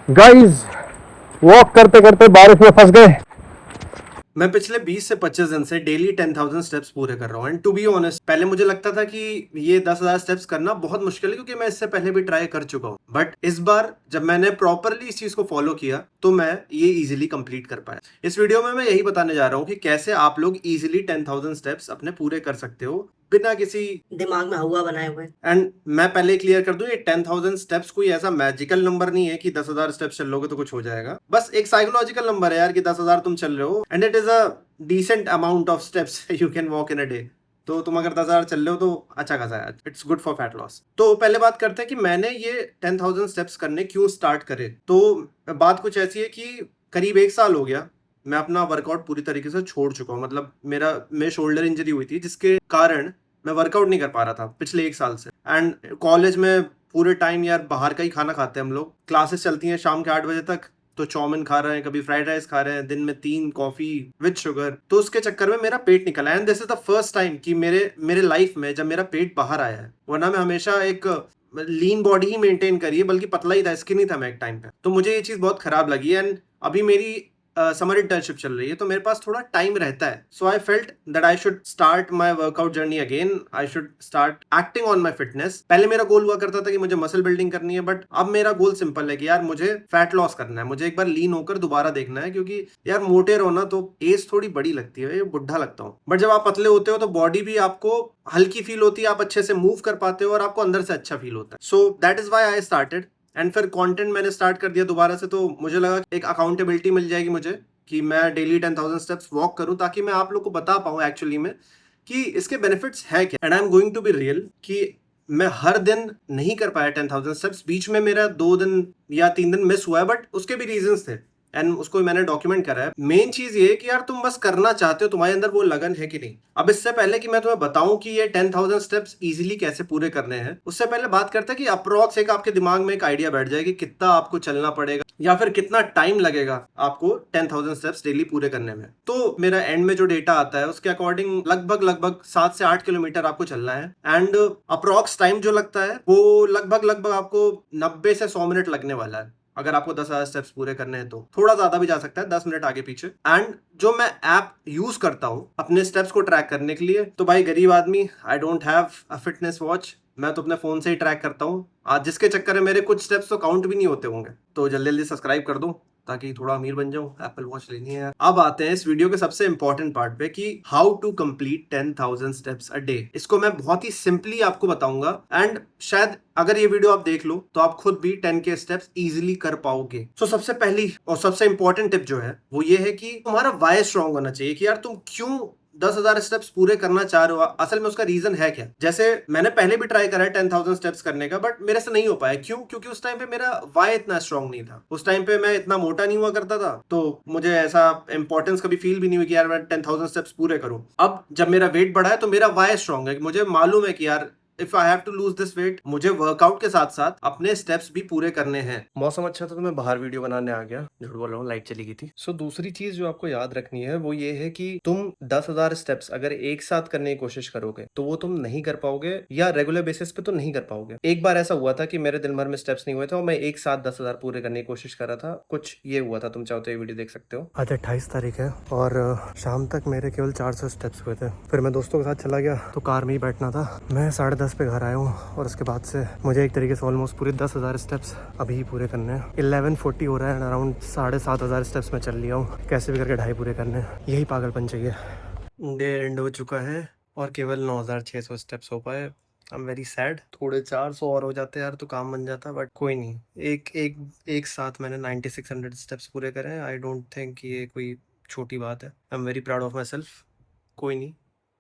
Guys walk करते करते बारिश में फंस गए। मैं पिछले 20 से 25 दिन से डेली 10,000 स्टेप्स पूरे कर रहा हूँ एंड टू बी ऑनेस्ट पहले मुझे लगता था कि ये 10,000 स्टेप्स करना बहुत मुश्किल है क्योंकि मैं इससे पहले भी ट्राई कर चुका हूँ। बट इस बार जब मैंने प्रॉपरली इस चीज को फॉलो किया तो मैं ये इजीली कंप्लीट कर पाया। इस वीडियो में मैं यही बताने जा रहा हूँ कि कैसे आप लोग इजीली 10,000 स्टेप्स अपने पूरे कर सकते हो बिना किसी दिमाग में हुआ बनाए हुए। एंड मैं पहले क्लियर कर दूं, ये 10,000 स्टेप्स कोई ऐसा मैजिकल नंबर नहीं है कि 10,000 स्टेप्स चल लोगे तो कुछ हो जाएगा। बस एक साइकोलॉजिकल नंबर है यार कि 10,000 तुम चल रहे हो and it is a decent amount of steps you can walk in a day. तो तुम अगर 10,000 चल रहे हो तो अच्छा खासा है, it's good for fat loss. तो पहले बात करते हैं कि मैंने ये 10,000 स्टेप्स करने क्यों स्टार्ट करे। तो बात कुछ ऐसी है कि करीब 1 साल हो गया मैं अपना वर्कआउट पूरी तरीके से छोड़ चुका हूँ। मतलब मेरे शोल्डर इंजरी हुई थी जिसके कारण मैं वर्कआउट नहीं कर पा रहा था पिछले 1 साल से। एंड कॉलेज में पूरे टाइम यार बाहर का ही खाना खाते हैं हम लोग। क्लासेस चलती हैं शाम के 8 बजे तक, तो चाउमीन खा रहे हैं, कभी फ्राइड राइस खा रहे हैं, दिन में 3 कॉफी विद शुगर। तो उसके चक्कर में मेरा पेट निकला and this is the first time कि मेरे लाइफ में जब मेरा पेट बाहर आया है। वरना मैं हमेशा एक लीन बॉडी ही मेंटेन करी है, बल्कि पतला ही था, स्किनी था मैं एक टाइम पे। तो मुझे ये चीज बहुत खराब लगी एंड अभी मेरी समर इंटर्नशिप चल रही है तो मेरे पास थोड़ा टाइम रहता है। So I felt that I should start my workout journey again. I should start acting on my fitness. पहले मेरा गोल हुआ करता था कि मुझे मसल बिल्डिंग करनी है, बट अब मेरा गोल सिंपल है कि यार मुझे फैट लॉस करना है। मुझे एक बार लीन होकर दोबारा देखना है, क्योंकि यार मोटे रहो ना तो एज थोड़ी बड़ी लगती है, ये बुढ़ा लगता हूँ। बट जब आप पतले होते हो तो बॉडी भी आपको हल्की फील होती है, आप अच्छे से मूव कर पाते हो और आपको अंदर से अच्छा फील होता है। So that is why I started. And फिर कंटेंट मैंने स्टार्ट कर दिया दोबारा से, तो मुझे लगा एक अकाउंटेबिलिटी मिल जाएगी मुझे कि मैं डेली 10,000 स्टेप्स वॉक करूं, ताकि मैं आप लोग को बता पाऊं एक्चुअली में कि इसके बेनिफिट्स है क्या। And I am going to be real कि मैं हर दिन नहीं कर पाया 10,000 स्टेप्स। बीच में मेरा 2 दिन या 3 दिन मिस हुआ है, बट उसके भी रीजंस थे एंड उसको मैंने डॉक्यूमेंट करा है। मेन चीज ये है कि यार तुम बस करना चाहते हो, तुम्हारे अंदर वो लगन है कि नहीं। अब इससे पहले कि मैं तुम्हें बताऊं कि ये 10,000 स्टेप्स इजीली कैसे पूरे करने हैं, उससे पहले बात करते हैं कि अप्रोक्स एक आपके दिमाग में एक आइडिया बैठ जाए कि कितना आपको चलना पड़ेगा या फिर कितना टाइम लगेगा आपको 10,000 स्टेप्स डेली पूरे करने में। तो मेरा एंड में जो डेटा आता है उसके अकॉर्डिंग लगभग 7 से 8 किलोमीटर आपको चलना है एंड अप्रोक्स टाइम जो लगता है वो लगभग आपको 90 से 100 मिनट लगने वाला है। अगर आपको 10,000 स्टेप्स पूरे करने हैं तो थोड़ा ज्यादा भी जा सकता है, 10 मिनट आगे पीछे। एंड जो मैं ऐप यूज करता हूँ अपने स्टेप्स को ट्रैक करने के लिए, तो भाई गरीब आदमी, I don't have a fitness watch, मैं तो अपने फोन से ही ट्रैक करता हूँ आज, जिसके चक्कर में मेरे कुछ स्टेप्स तो काउंट भी नहीं होते होंगे। तो जल्दी जल्दी सब्सक्राइब कर दो ताकि थोड़ा अमीर बन जाऊं, एप्पल वॉच लेनी है। अब आते हैं इस वीडियो के सबसे इंपॉर्टेंट पार्ट पे कि how to complete 10,000 steps a day. इसको मैं बहुत ही सिंपली आपको बताऊंगा एंड शायद अगर ये वीडियो आप देख लो तो आप खुद भी 10 के स्टेप्स इजीली कर पाओगे। सो सबसे पहली और सबसे इंपॉर्टेंट टिप जो है वो ये है कि तुम्हारा वाई स्ट्रांग होना चाहिए कि यार तुम क्यों 10,000 स्टेप्स पूरे करना चाह रहे हो, असल में उसका रीजन है क्या। जैसे मैंने पहले भी ट्राई करा है 10,000 स्टेप्स करने का, बट मेरे से नहीं हो पाया। क्यों? क्योंकि उस टाइम पे मेरा वाई इतना स्ट्रांग नहीं था। उस टाइम पे मैं इतना मोटा नहीं हुआ करता था, तो मुझे ऐसा इंपॉर्टेंस कभी फील भी नहीं हुई कि यार मैं 10,000 स्टेप्स पूरे करूं। अब जब मेरा वेट बढ़ा है तो मेरा वाई स्ट्रांग है, मुझे मालूम है कि यार if I have to lose this weight, मुझे वर्कआउट के साथ साथ अपने स्टेप्स भी पूरे करने हैं। मौसम अच्छा था तो मैं बाहर वीडियो बनाने आ गया, झूठ बोल रहा हूँ, लाइट चली गई थी। सो दूसरी चीज जो आपको याद रखनी है वो ये है कि तुम 10,000 स्टेप्स अगर एक साथ करने की कोशिश करोगे तो वो तुम नहीं कर पाओगे, या रेगुलर बेसिस पे तो नहीं कर पाओगे। एक बार ऐसा हुआ था कि मेरे दिन भर में स्टेप्स नहीं हुए थे और मैं एक साथ 10,000 पूरे करने की कोशिश कर रहा था। कुछ ये हुआ था, तुम चाहो तो ये वीडियो देख सकते हो। आज 28 तारीख है और शाम तक मेरे केवल 400 स्टेप्स हुए थे। फिर मैं दोस्तों के साथ चला गया तो कार में ही बैठना था। मैं 10:30 पे घर आया हूँ और उसके बाद से मुझे एक तरीके से ऑलमोस्ट पूरे 10,000 स्टेप्स अभी ही पूरे करने हैं। 11:40 हो रहा है, अराउंड 7,500 स्टेप्स में चल लिया हूँ। कैसे भी करके 2.5 पूरे करने हैं, यही पागलपन चाहिए। डे एंड हो चुका है और केवल 9,600 स्टेप्स हो पाए। I am very sad. थोड़े 400 और हो जाते यार तो काम बन जाता, बट कोई नहीं। एक साथ मैंने 9,600 स्टेप्स पूरे करे हैं। आई डोंट थिंक ये कोई छोटी बात है। I am very proud of my self. कोई नहीं,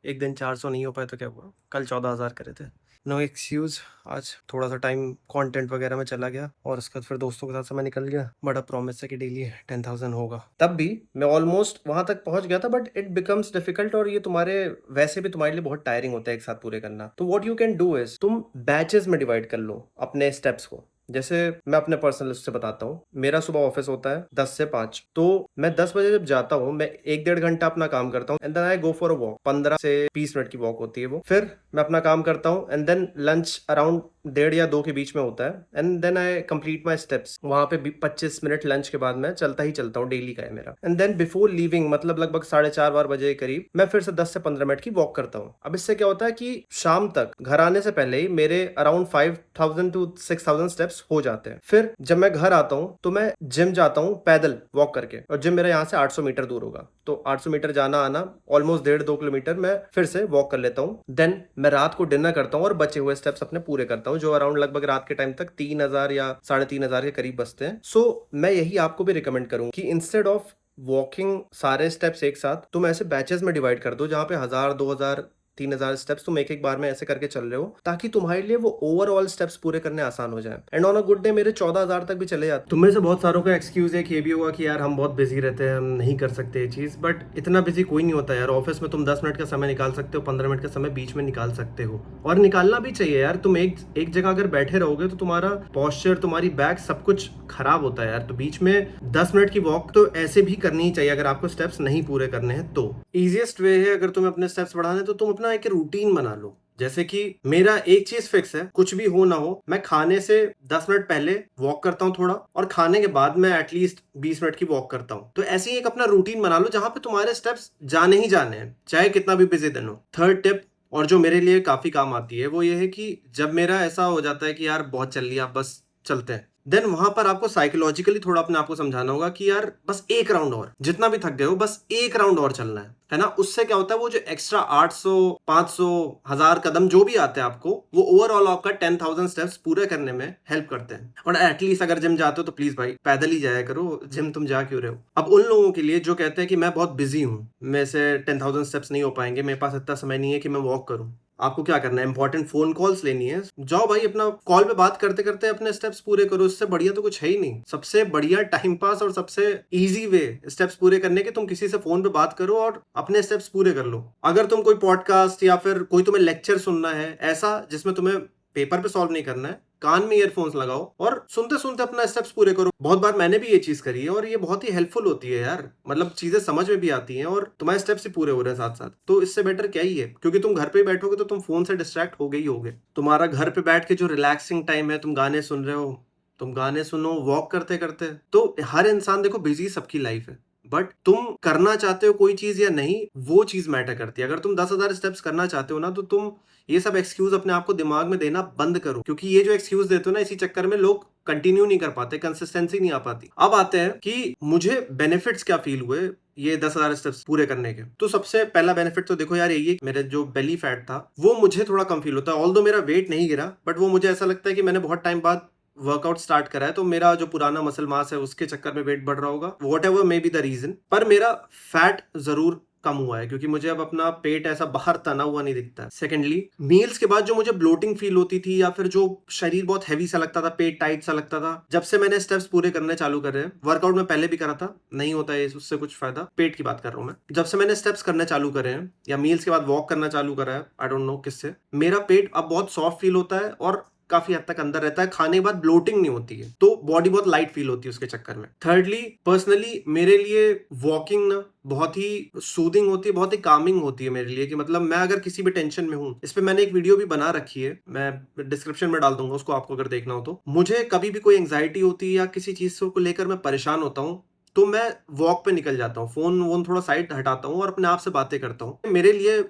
एक दिन 400 नहीं हो पाए तो क्या हुआ, कल 14,000 करे थे। No excuse. आज थोड़ा सा टाइम कंटेंट वगैरह में चला गया और उसके बाद फिर दोस्तों के साथ समय निकल गया। बड़ा प्रॉमिस है कि डेली 10,000 होगा। तब भी मैं ऑलमोस्ट वहां तक पहुंच गया था, बट इट बिकम्स डिफिकल्ट और ये तुम्हारे वैसे भी तुम्हारे लिए बहुत टायरिंग होता है एक साथ पूरे करना। तो what you can do is तुम बैचेस में डिवाइड कर लो अपने स्टेप्स को। जैसे मैं अपने पर्सनल से बताता हूँ, मेरा सुबह ऑफिस होता है 10 से 5, तो मैं 10 बजे जब जाता हूँ मैं 1-1.5 घंटा अपना काम करता हूँ and then I go for a walk. 15 से 20 मिनट की वॉक होती है वो। फिर मैं अपना काम करता हूँ एंड देन लंच अराउंड 1:30 या 2 के बीच में होता है, and then I complete my steps. वहां पे 25 मिनट लंच के बाद मैं चलता ही चलता हूँ, डेली का है मेरा। एंड देन बिफोर लीविंग, मतलब लगभग 4:30 बजे के करीब, मैं फिर से 10 से 15 मिनट की वॉक करता हूँ। अब इससे क्या होता है कि शाम तक घर आने से पहले ही मेरे अराउंड 5000 to 6000 स्टेप्स हो जाते हैं। फिर जब मैं घर आता हूँ तो मैं जिम जाता हूँ पैदल वॉक करके, और जिम मेरा यहाँ से 800 मीटर दूर होगा, तो 800 मीटर जाना आना ऑलमोस्ट 1.5-2 किलोमीटर मैं फिर से वॉक कर लेता हूँ। देन मैं रात को डिनर करता हूँ और बचे हुए स्टेप्स अपने पूरे करता हूँ, जो अराउंड लगभग रात के टाइम तक 3000 या 3500 के करीब बचते हैं। सो मैं यही आपको भी रिकमेंड करूँ कि इंस्टेड ऑफ वॉकिंग सारे स्टेप्स एक साथ, तुम ऐसे बैचेस में डिवाइड कर दो, जहाँ पे 1000, 2000, 3000 स्टेप्स तुम एक बार में ऐसे करके चल रहे हो, ताकि तुम्हारे लिए वो ओवरऑल स्टेप्स पूरे करने आसान हो जाए। And on a good day मेरे 14,000 तक भी चले जाते। तुम में से बहुत सारों का एक्सक्यूज है कि ये भी होगा कि यार हम बहुत बिजी रहते हैं, हम नहीं कर सकते ये चीज, बट इतना बिजी कोई नहीं होता यार। ऑफिस में तुम 10 मिनट का समय निकाल सकते हो, 15 मिनट का समय बीच में निकाल सकते हो, और निकालना भी चाहिए यार। तुम एक जगह अगर बैठे रहोगे तो तुम्हारा पॉस्चर, तुम्हारी बैक, सब कुछ खराब होता है यार। तो बीच में 10 मिनट की वॉक तो ऐसे भी करनी ही चाहिए अगर आपको स्टेप्स नहीं पूरे करने हैं तो। इजिएस्ट वे है अगर तुम्हें अपने स्टेप्स बढ़ाने तो तुम अपना एक रूटीन बना लो। जैसे कि मेरा एक चीज फिक्स है, कुछ भी हो ना हो, मैं खाने से 10 मिनट पहले वॉक करता हूँ थोड़ा, और खाने के बाद मैं एटलीस्ट 20 मिनट की वॉक करता हूँ। तो ऐसे ही एक अपना रूटीन बना लो जहां पे तुम्हारे स्टेप्स जाने ही जाने हैं, चाहे कितना भी बिजी दिन हो। थर्ड टिप, और जो मेरे लिए काफी काम आती है, वो ये है कि जब मेरा ऐसा हो जाता है कि यार बहुत चल लिया, बस चलते हैं, देन वहां पर आपको साइकोलॉजिकली थोड़ा अपने आप को समझाना होगा कि यार बस एक राउंड और, जितना भी थक गए हो बस एक राउंड और चलना है ना। उससे क्या होता है, वो जो एक्स्ट्रा 800, 500, 1000 कदम जो भी आते हैं आपको, वो ओवरऑल आपका 10,000 स्टेप्स पूरे करने में हेल्प करते हैं। और एटलीस्ट अगर जिम जाते हो तो प्लीज भाई पैदल ही जाया करो, जिम तुम जा क्यों रहे हो। अब उन लोगों के लिए जो कहते हैं कि मैं बहुत बिजी हूँ, मेरे से 10,000 स्टेप्स नहीं हो पाएंगे, मेरे पास इतना समय नहीं है कि मैं वॉक करूँ, आपको क्या करना है, इंपॉर्टेंट फोन कॉल्स लेनी है, जाओ भाई अपना कॉल पे बात करते करते अपने स्टेप्स पूरे करो। इससे बढ़िया तो कुछ है ही नहीं। सबसे बढ़िया टाइम पास और सबसे इजी वे स्टेप्स पूरे करने के, तुम किसी से फोन पे बात करो और अपने स्टेप्स पूरे कर लो। अगर तुम कोई पॉडकास्ट या फिर कोई तुम्हें लेक्चर सुनना है ऐसा जिसमें तुम्हें पेपर पे सॉल्व नहीं करना है, कान में ईयरफोन्स लगाओ और सुनते सुनते अपना स्टेप्स पूरे करो। बहुत बार मैंने भी ये चीज करी है और ये बहुत ही हेल्पफुल होती है यार। मतलब चीजें समझ में भी आती हैं और तुम्हारे स्टेप्स ही पूरे हो रहे हैं साथ साथ। तो इससे बेटर क्या ही है, क्योंकि तुम घर पे बैठोगे तो तुम फोन से डिस्ट्रैक्ट हो गए ही होगे। तुम्हारा घर पे बैठ के जो रिलैक्सिंग टाइम है, तुम गाने सुन रहे हो, तुम गाने सुनो वॉक करते करते। तो हर इंसान, देखो बिजी सबकी लाइफ है, बट तुम करना चाहते हो कोई चीज या नहीं, वो चीज मैटर करती है। अगर तुम 10,000 स्टेप्स करना चाहते हो ना, तो तुम ये सब एक्सक्यूज अपने आप को दिमाग में देना बंद करो, क्योंकि ये जो एक्सक्यूज देते हो ना, इसी चक्कर में लोग कंटिन्यू नहीं कर पाते, कंसिस्टेंसी नहीं आ पाती। अब आते हैं कि मुझे बेनिफिट्स क्या फील हुए ये 10,000 स्टेप्स पूरे करने के। तो सबसे पहला बेनिफिट तो देखो यार यही, मेरे जो बेली फैट था वो मुझे थोड़ा कम फील होता है। ऑल्दो मेरा वेट नहीं गिरा, बट वो मुझे ऐसा लगता है कि मैंने बहुत टाइम बाद वर्कआउट स्टार्ट करा है, तो मेरा जो पुराना मसल मास है उसके चक्कर में वेट बढ़ रहा होगा, whatever may be the reason, पर मेरा फैट जरूर कम हुआ है, क्योंकि मुझे अब अपना पेट ऐसा बाहर तना हुआ नहीं दिखता है। सेकेंडली, मील्स के बाद जो मुझे ब्लोटिंग फील होती थी या फिर जो शरीर बहुत हैवी सा लगता था, पेट टाइट सा लगता था, जब से मैंने स्टेप्स पूरे करने चालू कर रहे हैं, वर्कआउट में पहले भी करा था, नहीं होता है उससे कुछ फायदा, पेट की बात कर रहा हूं मैं, जब से मैंने स्टेप्स करने चालू करे हैं या मील्स के बाद वॉक करना चालू करा है, आई डोंट नो किससे, मेरा पेट अब बहुत सॉफ्ट फील होता है और काफी हद तक अंदर रहता है। खाने के बाद ब्लोटिंग नहीं होती है, तो बॉडी बहुत लाइट फील होती है उसके चक्कर में। थर्डली, पर्सनली मेरे लिए वॉकिंग ना बहुत ही सूदिंग होती है, बहुत ही कामिंग होती है मेरे लिए, कि मतलब मैं अगर किसी भी टेंशन में हूँ, इस पे मैंने एक वीडियो भी बना रखी है, मैं डिस्क्रिप्शन में डाल दूंगा उसको, आपको अगर देखना हो तो। मुझे कभी भी कोई एंग्जाइटी होती है या किसी चीज को लेकर मैं परेशान होता हूँ, तो मैं वॉक पे निकल जाता हूँ, फोन थोड़ा साइड हटाता हूँ और अपने आप से बातें करता हूँ। मेरे लिए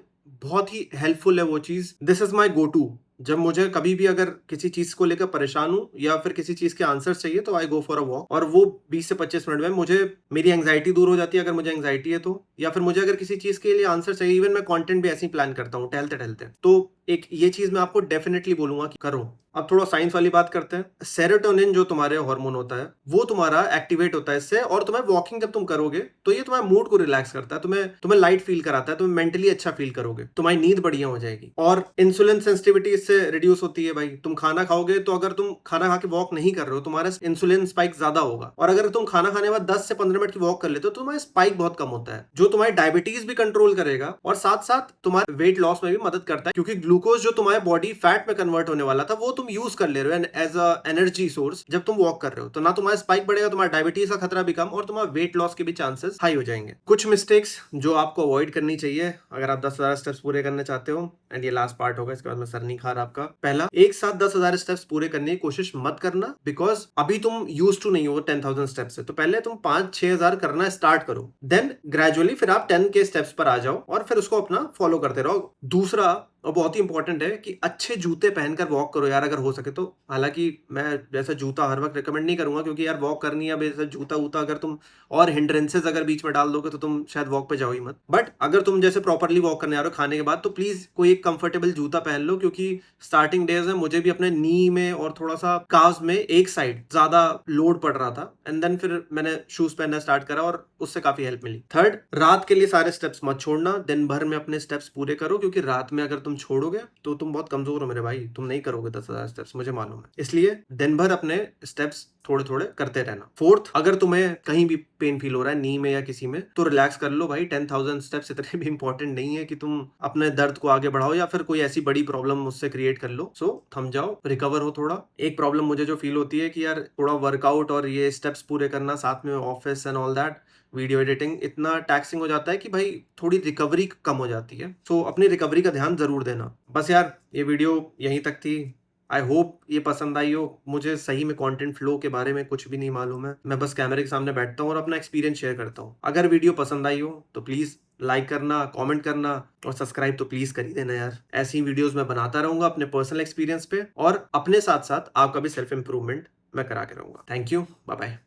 बहुत ही हेल्पफुल है वो चीज। This is my go to. जब मुझे कभी भी अगर किसी चीज को लेकर परेशान हूं या फिर किसी चीज के आंसर चाहिए, तो आई गो फॉर अ वॉक, और वो 20 से 25 मिनट में मुझे मेरी एंग्जाइटी दूर हो जाती है, अगर मुझे एंग्जाइटी है तो, या फिर मुझे अगर किसी चीज के लिए आंसर चाहिए, इवन मैं कंटेंट भी ऐसे ही प्लान करता हूँ टहलते टहलते। तो एक ये चीज मैं आपको डेफिनेटली बोलूंगा कि करो। अब थोड़ा साइंस वाली बात करते हैं। सेरोटोनिन जो तुम्हारे हार्मोन होता है, वो तुम्हारा एक्टिवेट होता है इससे, और तुम्हें वॉकिंग जब तुम करोगे तो ये तुम्हारे मूड को रिलैक्स करता है, तुम्हें लाइट फील कराता है, तुम्हें मेंटली अच्छा फील करोगे, तुम्हारी नींद बढ़िया हो जाएगी, और इंसुलिन सेंसिटिविटी इससे रिड्यूस होती है भाई। तुम खाना खाओगे तो अगर तुम खाना खा के वॉक नहीं कर रहे हो, तुम्हारा इंसुलिन स्पाइक ज्यादा होगा, और अगर तुम खाना खाने के बाद 10 से 15 मिनट की वॉक कर लेते हो तो तुम्हारा स्पाइक बहुत कम होता है, जो तुम्हारी डायबिटीज भी कंट्रोल करेगा और साथ साथ तुम्हारे वेट लॉस में भी मदद करता है, क्योंकि ग्लूकोज जो तुम्हारे बॉडी फैट में कन्वर्ट होने वाला था वो तुम यूज कर ले रहे हो एज अ एनर्जी सोर्स जब तुम वॉक कर रहे हो, तो ना तुम्हारा स्पाइक बढ़ेगा, तुम्हारा डायबिटीज का खतरा भी कम और तुम्हारा वेट लॉस के भी चांसेस हाई हो जाएंगे। कुछ मिस्टेक्स जो आपको अवॉइड करनी चाहिए अगर आप 10,000 स्टेप्स पूरे करना चाहते हो, एंड ये लास्ट पार्ट होगा, इसके बाद मैं सर नहीं खा रहा आपका। पहला, एक साथ 10,000 स्टेप्स पूरे करने की कोशिश मत करना, बिकॉज अभी तुम यूज टू नहीं हो 10,000 स्टेप्स से, तो पहले तुम 5-6,000 करना स्टार्ट करो, देन ग्रेजुअली फिर आप 10 के स्टेप्स पर आ जाओ और फिर उसको अपना फॉलो करते रहो। दूसरा और बहुत ही इंपॉर्टेंट है कि अच्छे जूते पहनकर वॉक करो यार, अगर हो सके तो। हालांकि मैं जैसा जूता हर वक्त रिकमेंड नहीं करूंगा, क्योंकि यार वॉक करनी है, अब ऐसा जूता वूता अगर तुम और हिंड्रेंसेस अगर बीच में डाल दोगे तो तुम शायद वॉक पे जाओ ही मत। बट अगर तुम जैसे प्रॉपरली वॉक करने आ रहे हो खाने के बाद, तो प्लीज कोई एक कंफर्टेबल जूता पहन लो, क्योंकि स्टार्टिंग डेज में मुझे भी अपने नी में और थोड़ा सा काव्स में एक साइड ज्यादा लोड पड़ रहा था, एंड देन फिर मैंने शूज पहनना स्टार्ट करा और उससे काफी हेल्प मिली। थर्ड, रात के लिए सारे स्टेप्स मत छोड़ना, दिन भर में अपने स्टेप्स पूरे करो, क्योंकि रात में अगर तुम छोड़ोगे तो तुम बहुत कमजोर हो मेरे भाई, तुम नहीं करोगे 10,000 स्टेप्स, मुझे मालूम है। इसलिए दिन भर अपने स्टेप्स थोड़े थोड़े करते रहना। फोर्थ, अगर तुम्हें कहीं भी पेन फील हो रहा है नी में या किसी में, तो रिलैक्स कर लो भाई। 10,000 स्टेप्स इतने भी इंपॉर्टेंट नहीं है कि तुम अपने दर्द को आगे बढ़ाओ या फिर कोई ऐसी बड़ी प्रॉब्लम मुझसे क्रिएट कर लो। सो थम जाओ, रिकवर हो थोड़ा। एक प्रॉब्लम मुझे जो फील होती है कि यार थोड़ा वर्कआउट और ये स्टेप्स पूरे करना, साथ में office and all that, video editing, इतना टैक्सिंग हो जाता है कि भाई थोड़ी रिकवरी कम हो जाती है। सो अपनी रिकवरी का ध्यान जरूर देना। बस यार ये वीडियो यहीं तक थी। आई होप ये पसंद आई हो। मुझे सही में कंटेंट फ्लो के बारे में कुछ भी नहीं मालूम है, मैं बस कैमरे के सामने बैठता हूँ और अपना एक्सपीरियंस शेयर करता हूँ। अगर वीडियो पसंद आई हो तो प्लीज लाइक करना, कमेंट करना और सब्सक्राइब तो प्लीज कर ही देना यार। ऐसी वीडियोस मैं बनाता रहूंगा अपने पर्सनल एक्सपीरियंस पे, और अपने साथ साथ आपका भी सेल्फ इंप्रूवमेंट मैं करा के रहूंगा। Thank you, bye bye.